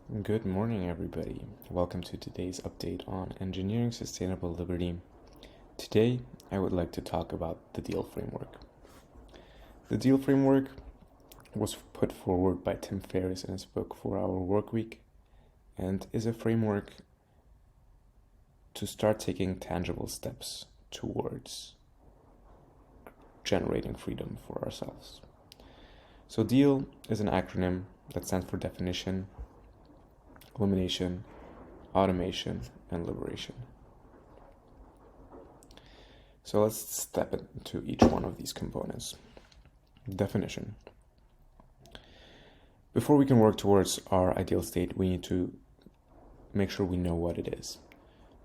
Good morning, everybody. Welcome to today's update on engineering sustainable liberty. Today, I would like to talk about the DEAL framework. The DEAL framework was put forward by Tim Ferris in his book 4 Hour Workweek and is a framework to start taking tangible steps towards generating freedom for ourselves. So DEAL is an acronym that stands for definition, elimination, automation, and liberation. So let's step into each one of these components. Definition. Before we can work towards our ideal state, we need to make sure we know what it is.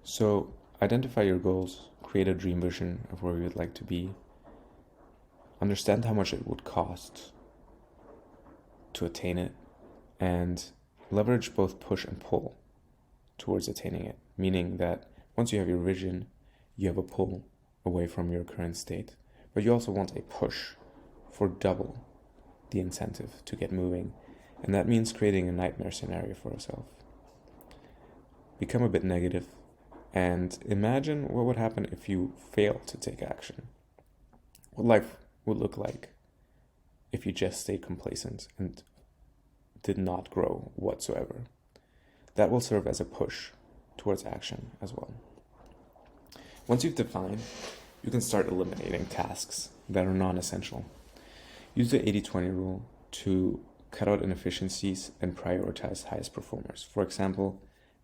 So identify your goals, create a dream vision of where you would like to be, understand how much it would cost to attain it, and leverage both push and pull towards attaining it, meaning that once you have your vision, you have a pull away from your current state, but you also want a push for double the incentive to get moving, and that means creating a nightmare scenario for yourself. Become a bit negative and imagine what would happen if you fail to take action. What life would look like if you just stayed complacent and did not grow whatsoever. That will serve as a push towards action as well. Once you've defined, you can start eliminating tasks that are non-essential. Use the 80-20 rule to cut out inefficiencies and prioritize highest performers. For example,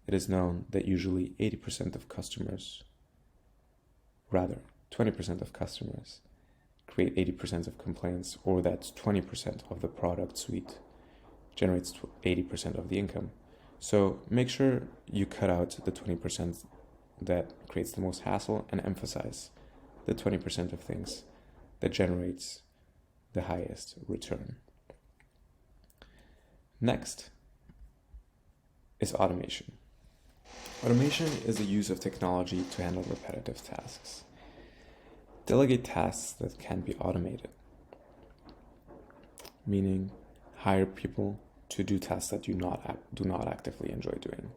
it is known that usually 20% of customers create 80% of complaints, or that 20% of the product suite generates 80% of the income. So make sure you cut out the 20% that creates the most hassle and emphasize the 20% of things that generates the highest return. Next is automation. Automation is the use of technology to handle repetitive tasks. Delegate tasks that can be automated, meaning hire people to do tasks that you do not actively enjoy doing.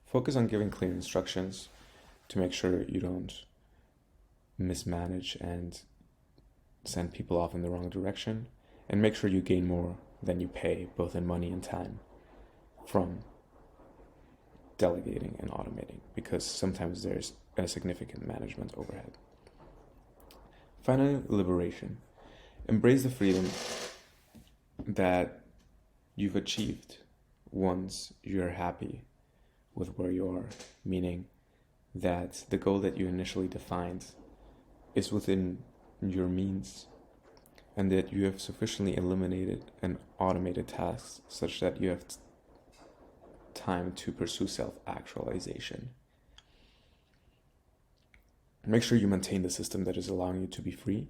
Focus on giving clear instructions to make sure you don't mismanage and send people off in the wrong direction, and make sure you gain more than you pay, both in money and time, from delegating and automating, because sometimes there's a significant management overhead. Finally, liberation. Embrace the freedom that you've achieved once you're happy with where you are, meaning that the goal that you initially defined is within your means, and that you have sufficiently eliminated and automated tasks such that you have time to pursue self-actualization. Make sure you maintain the system that is allowing you to be free,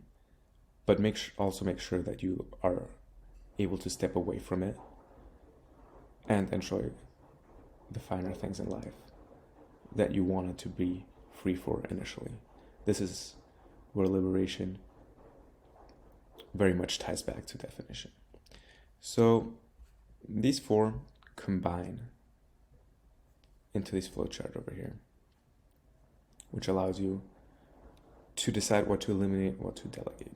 but also make sure that you are able to step away from it and enjoy the finer things in life that you wanted to be free for initially. This is where liberation very much ties back to definition. So these four combine into this flowchart over here, which allows you to decide what to eliminate, what to delegate.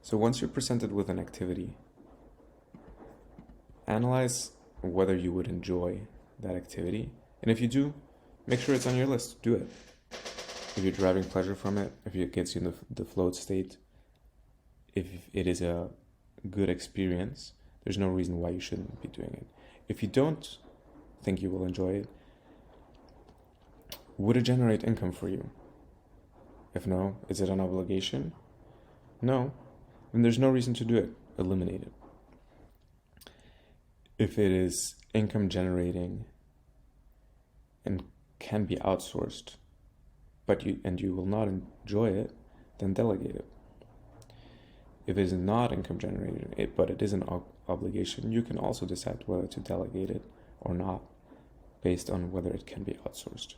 So once you're presented with an activity, analyze whether you would enjoy that activity, and if you do, make sure it's on your list. Do it. If you're deriving pleasure from it, if it gets you in the float state, if it is a good experience, there's no reason why you shouldn't be doing it. If you don't think you will enjoy it, would it generate income for you? If no, is it an obligation? No, then there's no reason to do it. Eliminate it. If it is income generating and can be outsourced, but you will not enjoy it, then delegate it. If it is not income generating, but it is an obligation, you can also decide whether to delegate it or not, based on whether it can be outsourced.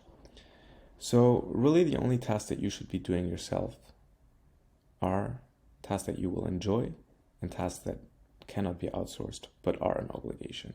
So really the only tasks that you should be doing yourself are tasks that you will enjoy and tasks that cannot be outsourced but are an obligation.